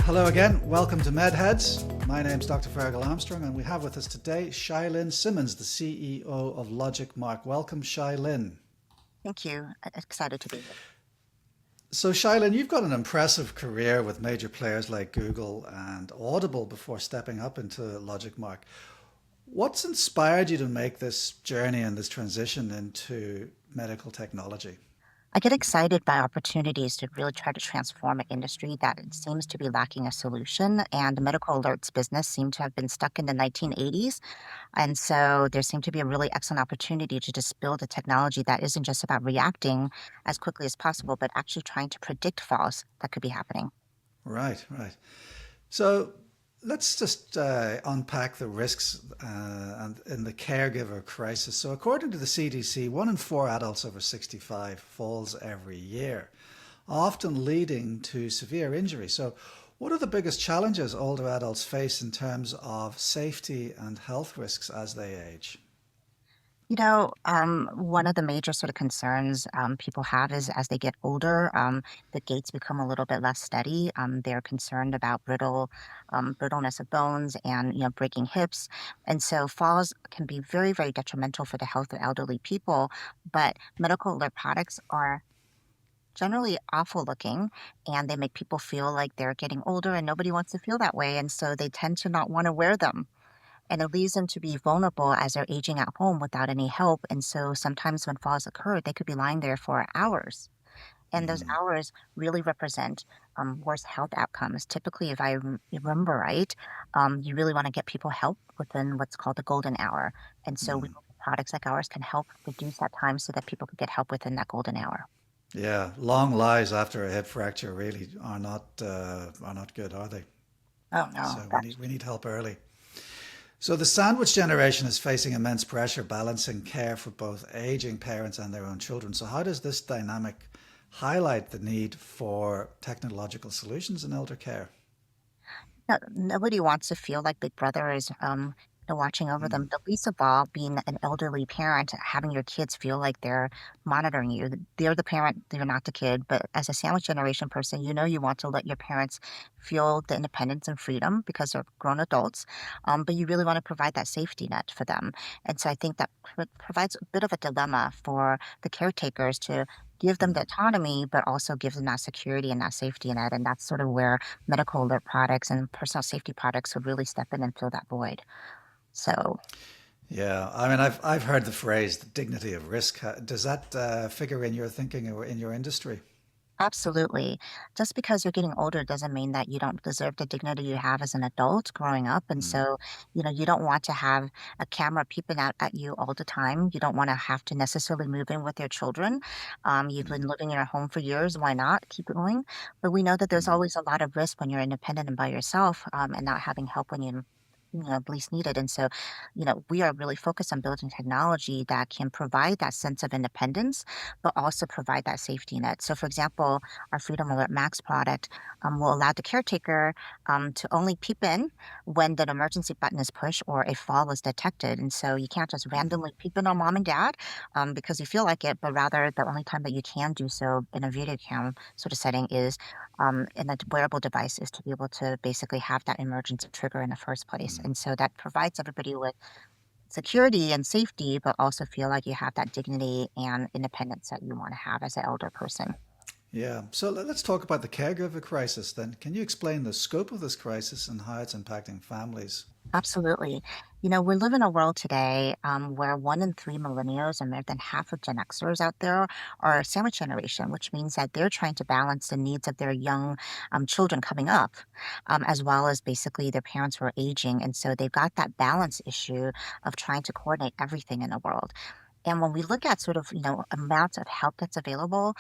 Hello again, welcome to MedHeads. My name's Dr. Ferghal Armstrong, and we have with us today Chia-Lin Simmons, the CEO of LogicMark. Welcome, Chia-Lin. Thank you. Excited to be here. So, Chia-Lin, you've got an impressive career with major players like Google and Audible before stepping up into LogicMark. What's inspired you to make this journey and this transition into medical technology? I get excited by opportunities to really try to transform an industry that seems to be lacking a solution. And the medical alerts business seemed to have been stuck in the 1980s. And so there seemed to be a really excellent opportunity to just build a technology that isn't just about reacting as quickly as possible, but actually trying to predict falls that could be happening. Right, right. So let's just unpack the risks and in the caregiver crisis. So according to the CDC, 1 in 4 adults over 65 falls every year, often leading to severe injury. So what are the biggest challenges older adults face in terms of safety and health risks as they age? One of the major sort of concerns people have is as they get older, the gaits become a little bit less steady. They're concerned about brittleness of bones and breaking hips, and so falls can be very, very detrimental for the health of elderly people. But medical alert products are generally awful looking, and they make people feel like they're getting older, and nobody wants to feel that way, and so they tend to not want to wear them. And it leaves them to be vulnerable as they're aging at home without any help. And so sometimes when falls occur, they could be lying there for hours. And those Mm, hours really represent worse health outcomes. Typically, if I remember right, you really want to get people help within what's called the golden hour. And so we mm. products like ours can help reduce that time so that people can get help within that golden hour. Yeah, long lives after a hip fracture really are not good, are they? Oh no, So that's we need help early. So the sandwich generation is facing immense pressure balancing care for both aging parents and their own children. So how does this dynamic highlight the need for technological solutions in elder care? no, nobody wants to feel like Big Brother is watching over Mm, them. But least of all, being an elderly parent, having your kids feel like they're monitoring you. They're the parent, they're not the kid. But as a sandwich generation person, you want to let your parents feel the independence and freedom because they're grown adults. But you really want to provide that safety net for them. And so I think that provides a bit of a dilemma for the caretakers to give them the mm. autonomy, but also give them that security and that safety net. And that's sort of where medical alert products and personal safety products would really step in and fill that void. So, Yeah, I mean, I've heard the phrase "the dignity of risk." Does that figure in your thinking or in your industry? absolutely. Just because you're getting older doesn't mean that you don't deserve the dignity you have as an adult growing up. And Mm, so, you don't want to have a camera peeping out at you all the time. You don't want to have to necessarily move in with your children. You've mm, been living in your home for years. Why not? Keep it going. But we know that there's mm. always a lot of risk when you're independent and by yourself, and not having help when you least needed. And so, we are really focused on building technology that can provide that sense of independence, but also provide that safety net. So, for example, our Freedom Alert Max product will allow the caretaker to only peep in when the emergency button is pushed or a fall is detected. And so you can't just randomly peep in on mom and dad because you feel like it, but rather the only time that you can do so in a video cam sort of setting is in a wearable device is to be able to basically have that emergency trigger in the first place. Mm. And so that provides everybody with security and safety, but also feel like you have that dignity and independence that you want to have as an elder person. Yeah. So let's talk about the caregiver crisis then. Can you explain the scope of this crisis and how it's impacting families? Absolutely. We live in a world today where 1 in 3 millennials and more than half of Gen Xers out there are a sandwich generation, which means that they're trying to balance the needs of their young children coming up, as well as basically their parents who are aging. And so they've got that balance issue of trying to coordinate everything in the world. And when we look at sort of, amounts of help that's available,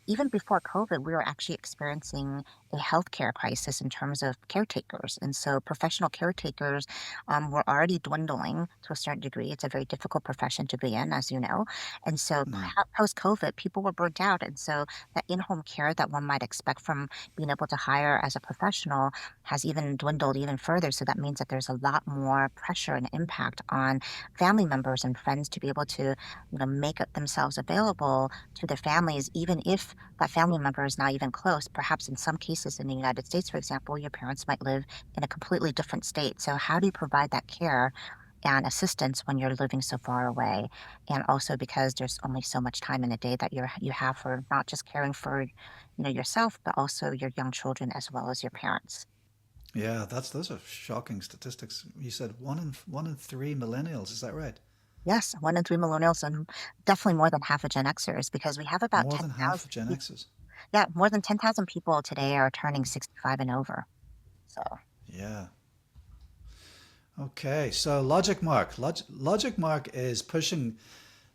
even before COVID, we were actually experiencing a healthcare crisis in terms of caretakers. And so professional caretakers were already dwindling to a certain degree. It's a very difficult profession to be in, as you know. And so Mm, post COVID, people were burnt out. And so that in home care that one might expect from being able to hire as a professional has even dwindled even further. So that means that there's a lot more pressure and impact on family members and friends to be able to make themselves available to their families, even if that family member is not even close. Perhaps in some cases in the United States, for example, your parents might live in a completely different state. So how do you provide that care and assistance when you're living so far away? And also because there's only so much time in a day that you have for not just caring for, yourself, but also your young children as well as your parents. Yeah, those are shocking statistics. You said one in three millennials. Is that right? Yes, 1 in 3 millennials and definitely more than half of Gen Xers because we have about More than half 10,000 of Gen people. Xers. Yeah, more than 10,000 people today are turning 65 and over. So, Yeah. Okay. So LogicMark is pushing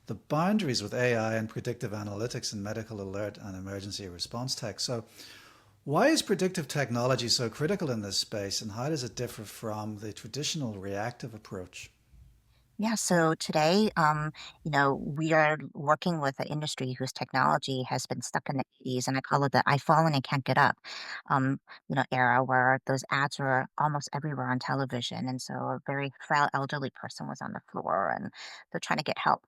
the boundaries with AI and predictive analytics in medical alert and emergency response tech. So, why is predictive technology so critical in this space, and how does it differ from the traditional reactive approach? yeah, so today, we are working with an industry whose technology has been stuck in the 80s, and I call it the I've fallen and can't get up, era where those ads were almost everywhere on television. And so a very frail elderly person was on the floor and they're trying to get help.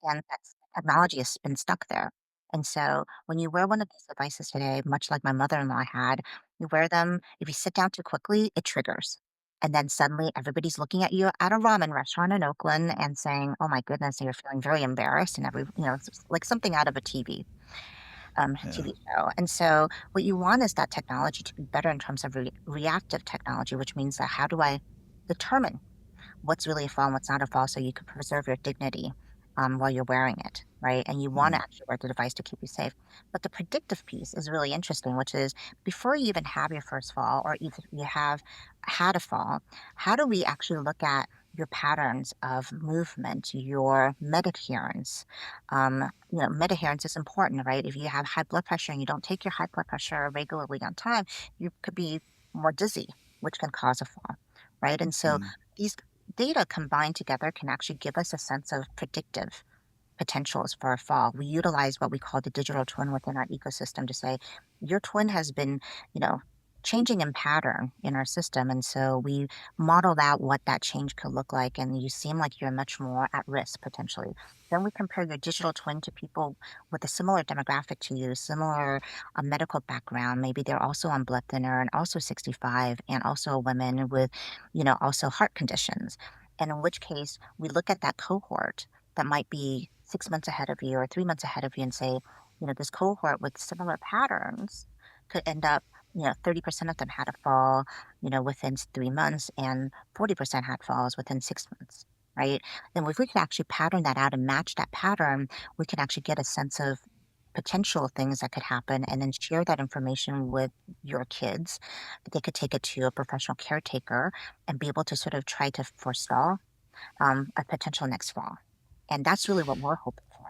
And that's technology has been stuck there. And so when you wear one of these devices today, much like my mother-in-law had, you wear them, if you sit down too quickly, it triggers. And then suddenly everybody's looking at you at a ramen restaurant in Oakland and saying, "Oh my goodness," and you're feeling very embarrassed and it's like something out of a Yeah. TV show. And so what you want is that technology to be better in terms of reactive technology, which means that how do I determine what's really a fall and what's not a fall so you can preserve your dignity while you're wearing it, right? And you want to Mm. actually wear the device to keep you safe. But the predictive piece is really interesting, which is before you even have your first fall or even you have had a fall, how do we actually look at your patterns of movement, your med adherence? Med adherence is important, right? If you have high blood pressure and you don't take your high blood pressure regularly on time, you could be more dizzy, which can cause a fall, right? And so Mm. these data combined together can actually give us a sense of predictive potentials for a fall. We utilize what we call the digital twin within our ecosystem to say, your twin has been, you know, changing in pattern in our system. And so we modeled out what that change could look like. And you seem like you're much more at risk potentially. Then we compare your digital twin to people with a similar demographic to you, similar medical background. Maybe they're also on blood thinner and also 65 and also a woman with, also heart conditions. And in which case we look at that cohort that might be 6 months ahead of you or 3 months ahead of you and say, this cohort with similar patterns could end up, 30% of them had a fall, within 3 months and 40% had falls within 6 months, right? And if we could actually pattern that out and match that pattern, we can actually get a sense of potential things that could happen and then share that information with your kids. They could take it to a professional caretaker and be able to sort of try to forestall a potential next fall. And that's really what we're hoping for.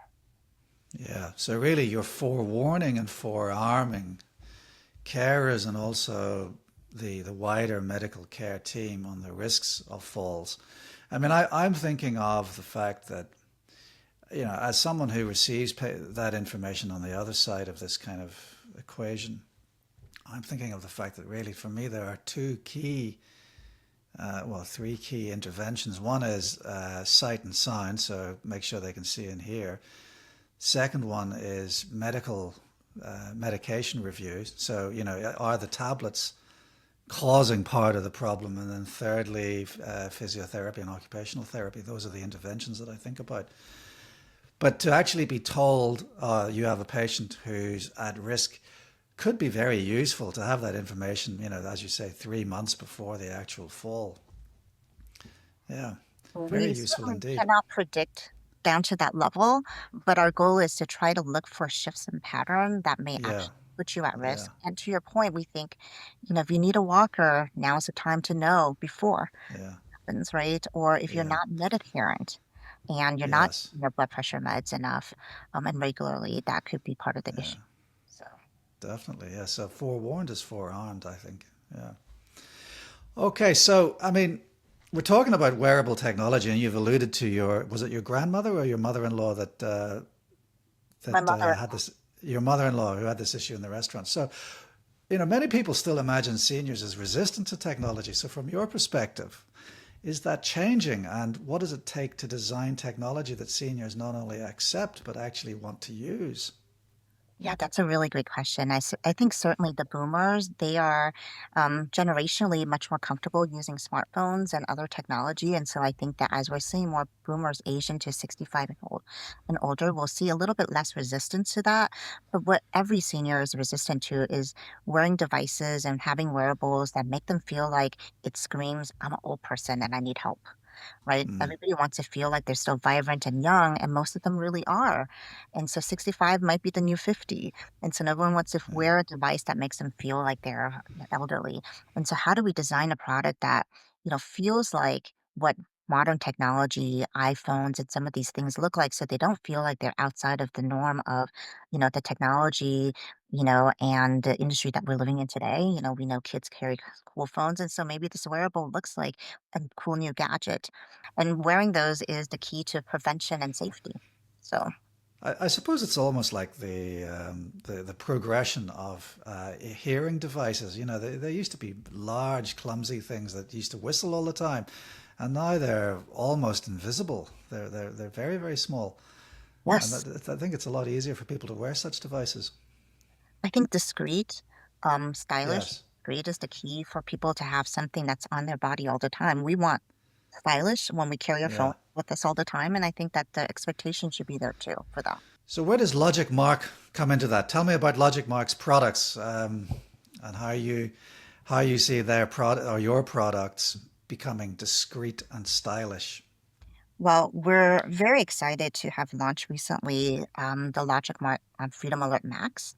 Yeah. So really, you're forewarning and forearming carers and also the wider medical care team on the risks of falls. I mean, I'm thinking of the fact that, as someone who receives that information on the other side of this kind of equation, I'm thinking of the fact that really for me there are three key interventions. One is sight and sound, so make sure they can see and hear. Second one is medication reviews. So, are the tablets causing part of the problem? And then thirdly, physiotherapy and occupational therapy. Those are the interventions that I think about. But to actually be told you have a patient who's at risk could be very useful to have that information, as you say, 3 months before the actual fall. Yeah, very We useful certainly indeed. cannot predict down to that level, but our goal is to try to look for shifts in pattern that may Yeah, actually put you at yeah, risk. And to your point, we think, if you need a walker, now is the time to know before yeah, it happens, right? Or if you're yeah, not med adherent and you're not yes, taking your blood pressure meds enough and regularly, that could be part of the yeah, issue. So. definitely. Yeah, so forewarned is forearmed, I think. Yeah. Okay, so, I mean, we're talking about wearable technology, and you've alluded to was it your grandmother or your mother-in-law My mother. had this, your mother-in-law who had this issue in the restaurant. So, many people still imagine seniors as resistant to technology. So, from your perspective, Is that changing? And what does it take to design technology that seniors not only accept, but actually want to use? Yeah, that's a really great question. I think certainly the boomers, they are generationally much more comfortable using smartphones and other technology. And so I think that as we're seeing more boomers age into 65 and older, we'll see a little bit less resistance to that. But what every senior is resistant to is wearing devices and having wearables that make them feel like it screams, I'm an old person and I need help, right? Mm, Everybody wants to feel like they're still vibrant and young, and most of them really are. And so 65 might be the new 50. And so everyone wants to yeah. wear a device that makes them feel like they're elderly. And so how do we design a product that, feels like what modern technology, iPhones, and some of these things look like so they don't feel like they're outside of the norm of, the technology, and the industry that we're living in today. We know kids carry cool phones, and so maybe this wearable looks like a cool new gadget. And wearing those is the key to prevention and safety. So, I suppose it's almost like the progression of hearing devices. You know, they used to be large, clumsy things that used to whistle all the time, and now they're almost invisible. They're very very small, and yes, I think it's a lot easier for people to wear such devices. I think discreet, stylish, Yes, discreet is the key for people to have something that's on their body all the time. We want stylish when we carry our phone yeah. with us all the time, and I think that the expectation should be there too for them. So where does LogicMark come into that? Tell me about LogicMark's products and how you see their product or your products becoming discreet and stylish. Well, we're very excited to have launched recently the LogicMark Freedom Alert Max.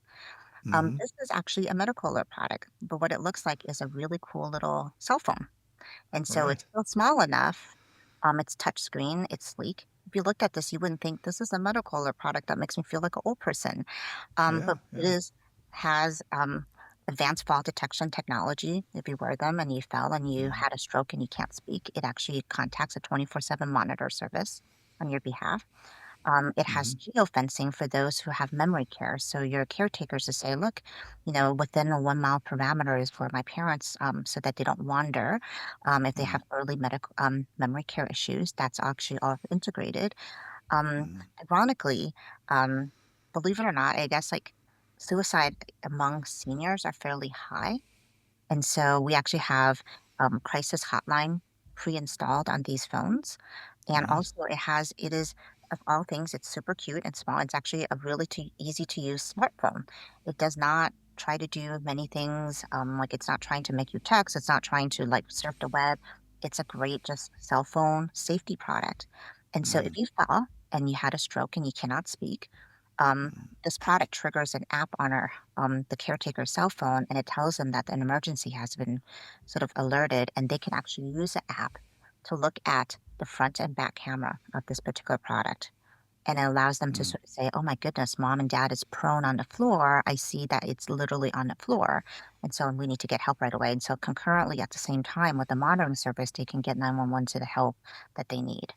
Hmm. This is actually a medical alert product, but what it looks like is a really cool little cell phone. And so it's Right. still small enough. It's touchscreen, it's sleek. If you looked at this, you wouldn't think this is a medical alert product that makes me feel like an old person. Yeah. But it Yeah. is has advanced fall detection technology. If you wear them and you fell and you Mm, had a stroke and you can't speak, it actually contacts a 24/7 monitor service on your behalf. It has mm-hmm. geofencing for those who have memory care. So your caretakers to say, look, within a 1 mile parameter is for my parents, so that they don't wander. If they Mm, have early medical memory care issues, that's actually all integrated. Um, mm, Ironically, um, believe it or not, I guess like suicide among seniors are fairly high. And so we actually have crisis hotline pre-installed on these phones. And right. also it is, of all things, it's super cute and small. It's actually a really easy to use smartphone. It does not try to do many things. Like it's not trying to make you text. It's not trying to like surf the web. It's a great just cell phone safety product. And so if Mm, you fell and you had a stroke and you cannot speak, um, mm, this product triggers an app on the caretaker's cell phone, and it tells them that an emergency has been sort of alerted, and they can actually use the app to look at the front and back camera of this particular product. And it allows them to mm, sort of say, oh my goodness, mom and dad is prone on the floor. I see that it's literally on the floor. And so we need to get help right away. And so concurrently at the same time with the monitoring service, they can get 911 to the help that they need.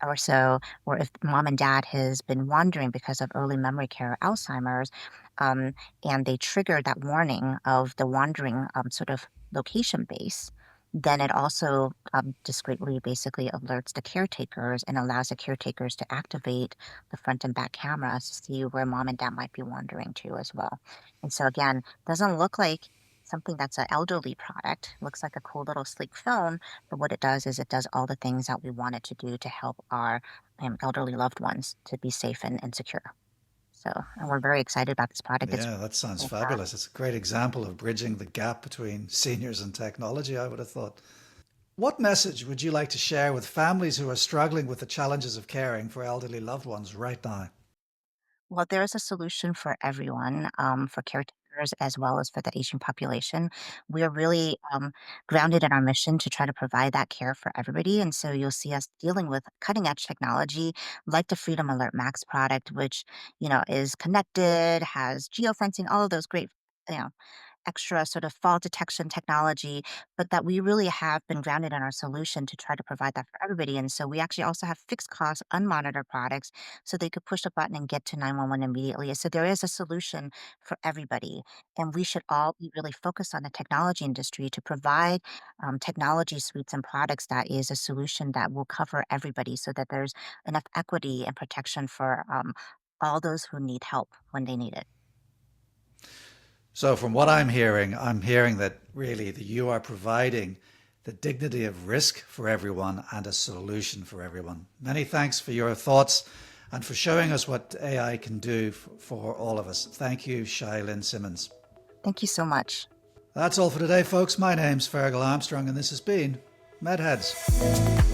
Or so, or if mom and dad has been wandering because of early memory care or Alzheimer's, um, and they trigger that warning of the wandering sort of location base, then it also discreetly basically alerts the caretakers and allows the caretakers to activate the front and back cameras to see where mom and dad might be wandering to as well. And so again, doesn't look like something that's an elderly product. Looks like a cool little sleek phone, but what it does is it does all the things that we want it to do to help our elderly loved ones to be safe and secure. So, and we're very excited about this product. It's yeah, that sounds really fast. fabulous. It's a great example of bridging the gap between seniors and technology, I would have thought. What message would you like to share with families who are struggling with the challenges of caring for elderly loved ones right now? Well, there's a solution for everyone, for caretakers as well as for the aging population. We are really grounded in our mission to try to provide that care for everybody. And so you'll see us dealing with cutting edge technology like the Freedom Alert Max product, which, is connected, has geofencing, all of those great, you know, extra sort of fall detection technology, but that we really have been grounded in our solution to try to provide that for everybody. And so we actually also have fixed cost, unmonitored products so they could push a button and get to 911 immediately. So there is a solution for everybody. And we should all be really focused on the technology industry to provide technology suites and products that is a solution that will cover everybody so that there's enough equity and protection for all those who need help when they need it. So from what I'm hearing that really that you are providing the dignity of risk for everyone and a solution for everyone. Many thanks for your thoughts and for showing us what AI can do for all of us. Thank you, Chia-Lin Simmons. Thank you so much. That's all for today, folks. My name's Ferghal Armstrong, and this has been MedHeads.